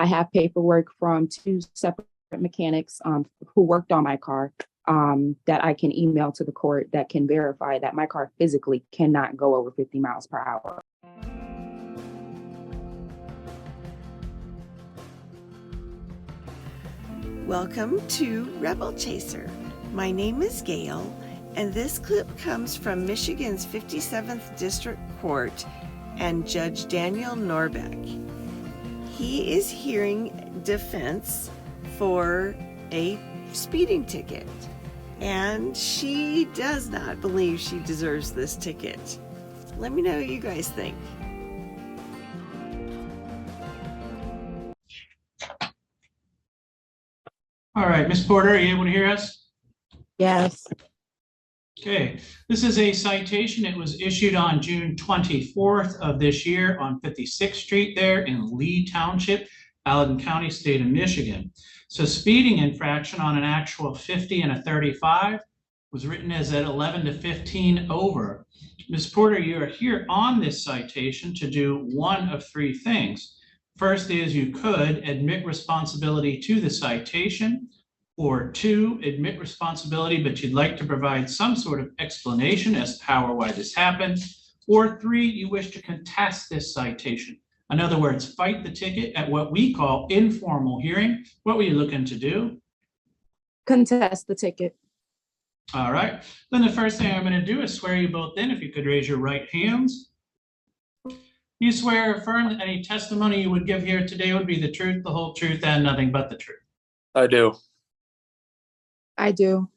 I have paperwork from two separate mechanics who worked on my car that I can email to the court that can verify that my car physically cannot go over 50 miles per hour. Welcome to Rebel Chaser. My name is Gail, and this clip comes from Michigan's 57th District Court and Judge Daniel Norbeck. He is hearing defense for a speeding ticket, and she does not believe she deserves this ticket. Let me know what you guys think. All right, Ms. Porter, are you able to hear us? Yes. Okay, this is a citation. It was issued on June 24th of this year on 56th Street there in Lee Township, Allegan County, state of Michigan. So speeding infraction on an actual 50 and a 35 was written as at 11 to 15 over. Ms. Porter, you are here on this citation to do one of three things. First is you could admit responsibility to the citation, or two, admit responsibility, but you'd like to provide some sort of explanation as to how or why this happened, or three, you wish to contest this citation. In other words, fight the ticket at what we call informal hearing. What were you looking to do? Contest the ticket. All right, then the first thing I'm going to do is swear you both in. If you could raise your right hands. You swear or affirm that any testimony you would give here today would be the truth, the whole truth, and nothing but the truth? I do. I do.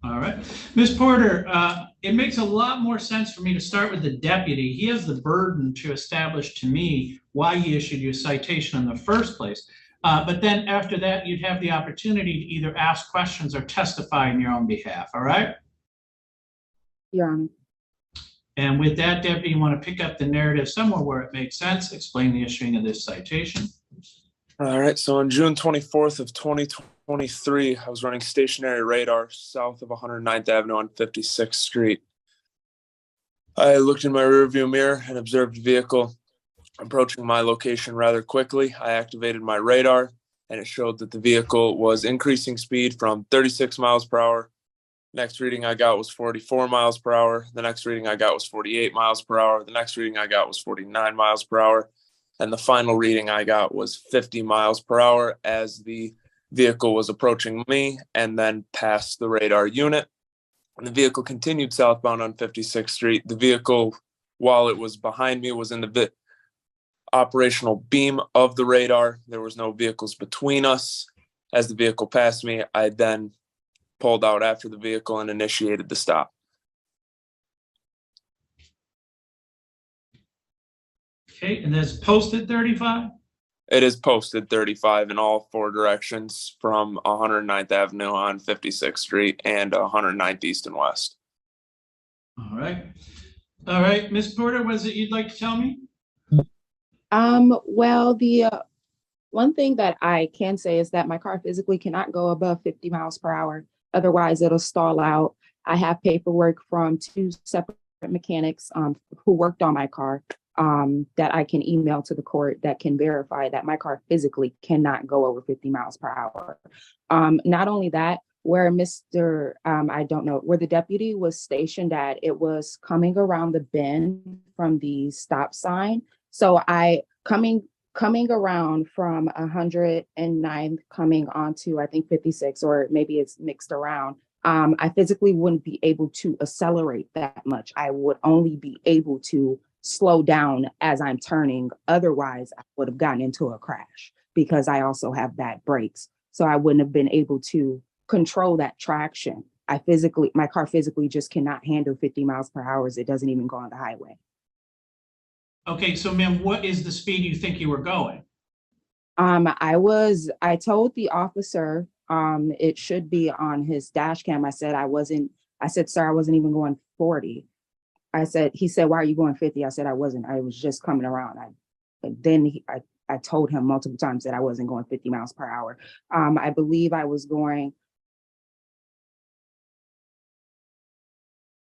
All right. Ms. Porter, it makes a lot more sense for me to start with the deputy. He has the burden to establish to me why he issued you a citation in the first place. But then after that, you'd have the opportunity to either ask questions or testify in your own behalf. All right? Your Honor. And with that, Deputy, you want to pick up the narrative somewhere where it makes sense, explain the issuing of this citation. All right. So on June 24th of 2023, I was running stationary radar south of 109th Avenue on 56th Street. I looked in my rearview mirror and observed a vehicle approaching my location rather quickly. I activated my radar, and it showed that the vehicle was increasing speed from 36 miles per hour. Next reading I got was 44 miles per hour. The next reading I got was 48 miles per hour. The next reading I got was 49 miles per hour. And the final reading I got was 50 miles per hour as the vehicle was approaching me and then passed the radar unit. And the vehicle continued southbound on 56th Street. The vehicle, while it was behind me, was in the operational beam of the radar. There was no vehicles between us. As the vehicle passed me, I then pulled out after the vehicle and initiated the stop. Okay, and that's posted 35? It is posted 35 in all four directions from 109th Avenue on 56th Street and 109th East and West. All right. All right, Ms. Porter, what is it you'd like to tell me? Well, the one thing that I can say is that my car physically cannot go above 50 miles per hour. Otherwise, it'll stall out. I have paperwork from two separate mechanics who worked on my car that I can email to the court that can verify that my car physically cannot go over 50 miles per hour. Not only that, where I don't know, where the deputy was stationed at, it was coming around the bend from the stop sign. So coming around from 109 coming onto, I think 56, or maybe it's mixed around. I physically wouldn't be able to accelerate that much. I would only be able to slow down as I'm turning. Otherwise, I would have gotten into a crash because I also have bad brakes. So I wouldn't have been able to control that traction. My car physically just cannot handle 50 miles per hour. It doesn't even go on the highway. Okay, so ma'am, what is the speed you think you were going? I told the officer, it should be on his dash cam. I said, sir, I wasn't even going 40. He said, why are you going 50? I said, I wasn't, I was just coming around. I told him multiple times that I wasn't going 50 miles per hour. I believe I was going,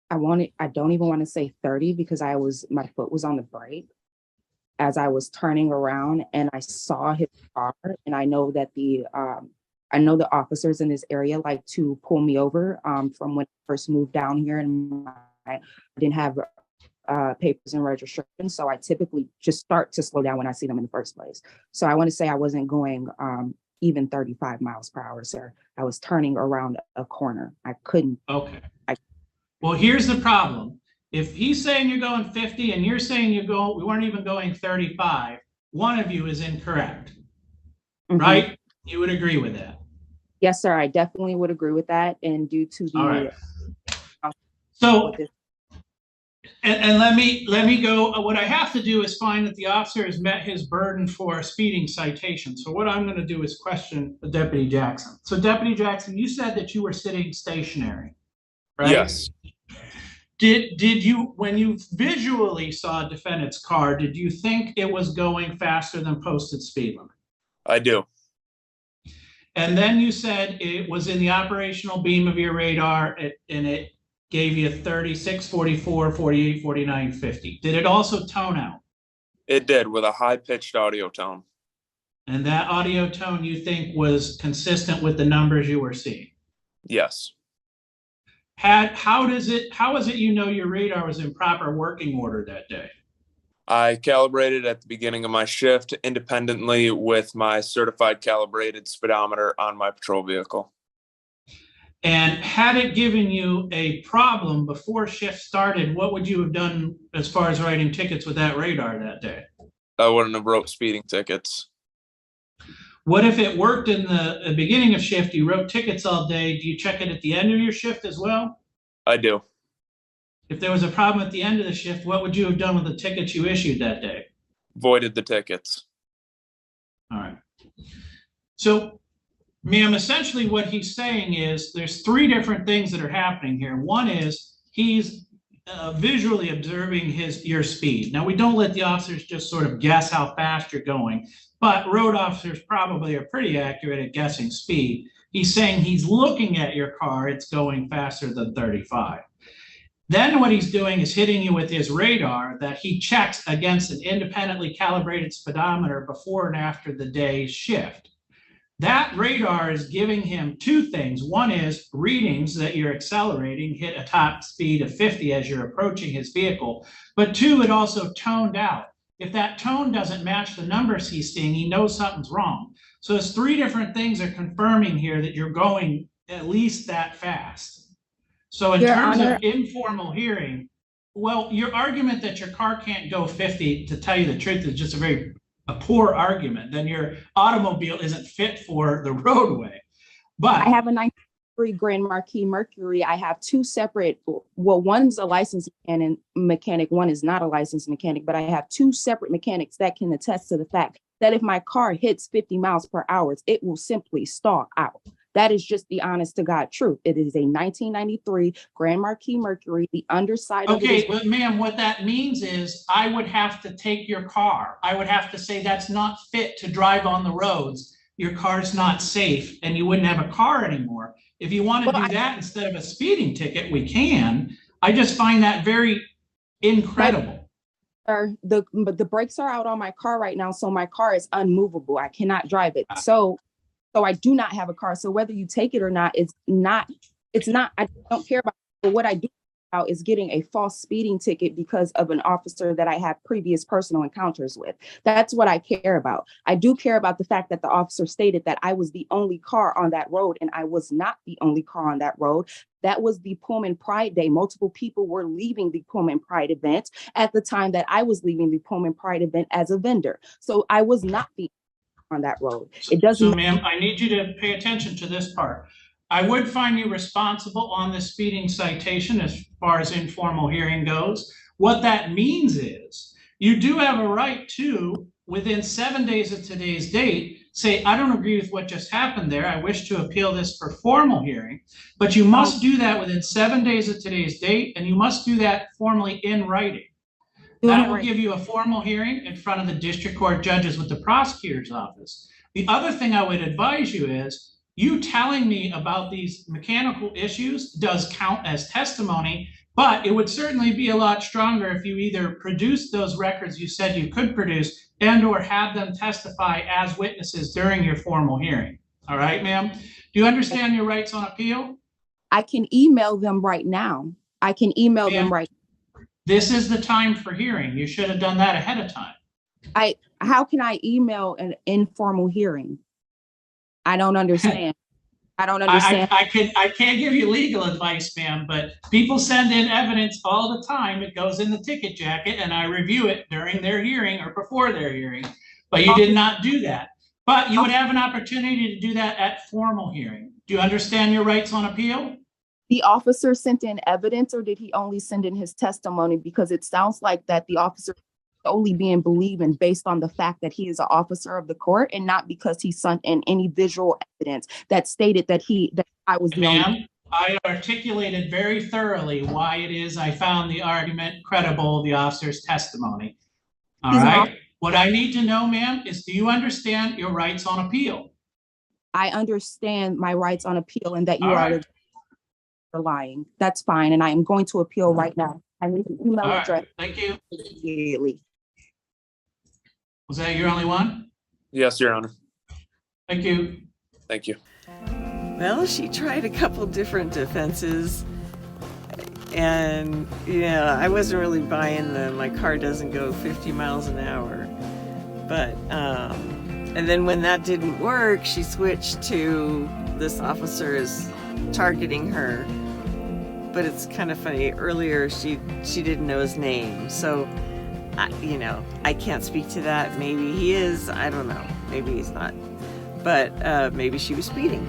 I don't even want to say 30 because my foot was on the brake. as I was turning around and I saw his car, and I know that I know the officers in this area like to pull me over from when I first moved down here, and I didn't have papers and registration. So I typically just start to slow down when I see them in the first place. So I want to say I wasn't going even 35 miles per hour, sir. I was turning around a corner. I couldn't. Okay. Well, here's the problem. If he's saying you're going 50 and you're saying we weren't even going 35, one of you is incorrect, right? You would agree with that? Yes, sir. I definitely would agree with that. And due to the all right. So, and let me go. What I have to do is find that the officer has met his burden for a speeding citation. So what I'm going to do is question Deputy Jackson. So Deputy Jackson, you said that you were sitting stationary, right? Yes. Did you, when you visually saw a defendant's car, did you think it was going faster than posted speed limit? I do. And then you said it was in the operational beam of your radar and it gave you 36, 44, 48, 49, 50. Did it also tone out? It did, with a high-pitched audio tone. And that audio tone you think was consistent with the numbers you were seeing? Yes. How is it you know your radar was in proper working order that day? I calibrated at the beginning of my shift independently with my certified calibrated speedometer on my patrol vehicle. And had it given you a problem before shift started, what would you have done as far as writing tickets with that radar that day? I wouldn't have wrote speeding tickets. What if it worked in the beginning of shift, you wrote tickets all day, do you check it at the end of your shift as well? I do. If there was a problem at the end of the shift, what would you have done with the tickets you issued that day? Voided the tickets. All right. So, ma'am, essentially what he's saying is there's three different things that are happening here. One is he's visually observing your speed. Now, we don't let the officers just sort of guess how fast you're going, but road officers probably are pretty accurate at guessing speed. He's saying he's looking at your car, it's going faster than 35. Then what he's doing is hitting you with his radar that he checks against an independently calibrated speedometer before and after the day's shift. That radar is giving him two things. One is readings that you're accelerating, hit a top speed of 50 as you're approaching his vehicle. But two, it also toned out. If that tone doesn't match the numbers he's seeing, he knows something's wrong. So it's three different things are confirming here that you're going at least that fast. So in terms of informal hearing, well, your argument that your car can't go 50, to tell you the truth, is just a poor argument. Then your automobile isn't fit for the roadway. But I have a 93 Grand Marquis Mercury. I have two separate, well, one's a licensed mechanic, one is not a licensed mechanic, but I have two separate mechanics that can attest to the fact that if my car hits 50 miles per hour, it will simply stall out. That is just the honest to God truth. It is a 1993 Grand Marquis Mercury, the underside of it. Okay, but ma'am, what that means is I would have to take your car. I would have to say that's not fit to drive on the roads. Your car's not safe and you wouldn't have a car anymore. If you want to do that instead of a speeding ticket, we can. I just find that very incredible. But the brakes are out on my car right now, so my car is unmovable. I cannot drive it. So I do not have a car. So whether you take it or not, it's not, I don't care about it. But what I do care about is getting a false speeding ticket because of an officer that I have previous personal encounters with. That's what I care about. I do care about the fact that the officer stated that I was the only car on that road, and I was not the only car on that road. That was the Pullman Pride Day. Multiple people were leaving the Pullman Pride event at the time that I was leaving the Pullman Pride event as a vendor. So I was not the on that road. It doesn't. So, ma'am, I need you to pay attention to this part. I would find you responsible on the speeding citation as far as informal hearing goes. What that means is you do have a right to, within 7 days of today's date, say, I don't agree with what just happened there. I wish to appeal this for formal hearing, but you must do that within 7 days of today's date, and you must do that formally in writing. That will give you a formal hearing in front of the district court judges with the prosecutor's office. The other thing I would advise you is, you telling me about these mechanical issues does count as testimony, But it would certainly be a lot stronger if you either produced those records you said you could produce and or have them testify as witnesses during your formal hearing. All right, ma'am? Do you understand your rights on appeal? I can email them right now. I can email them Ma'am, right. this is the time for hearing. You should have done that ahead of time. How can I email an informal hearing? I don't understand. I don't understand. I can't give you legal advice, ma'am, but people send in evidence all the time. It goes in the ticket jacket and I review it during their hearing or before their hearing. But you did not do that. But you would have an opportunity to do that at formal hearing. Do you understand your rights on appeal? The officer sent in evidence, or did he only send in his testimony? Because it sounds like that the officer is only being believed in based on the fact that he is an officer of the court and not because he sent in any visual evidence that stated that I was the only. Ma'am, I articulated very thoroughly why it is I found the argument credible, the officer's testimony. All right. What I need to know, ma'am, is do you understand your rights on appeal? I understand my rights on appeal and that you are lying. That's fine. And I am going to appeal right now. I need an email address. Thank you. Immediately. Was that your only one? Yes, Your Honor. Thank you. Thank you. Well, she tried a couple different defenses, and yeah, I wasn't really buying my car doesn't go 50 miles an hour. But and then when that didn't work, she switched to this officer is targeting her. But it's kind of funny. Earlier, she didn't know his name, so I can't speak to that. Maybe he is. I don't know. Maybe he's not. But maybe she was speeding.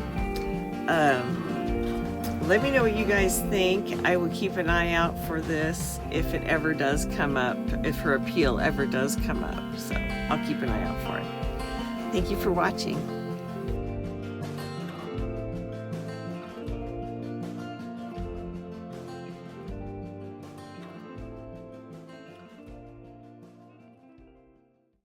Let me know what you guys think. I will keep an eye out for this if it ever does come up, if her appeal ever does come up. So I'll keep an eye out for it. Thank you for watching.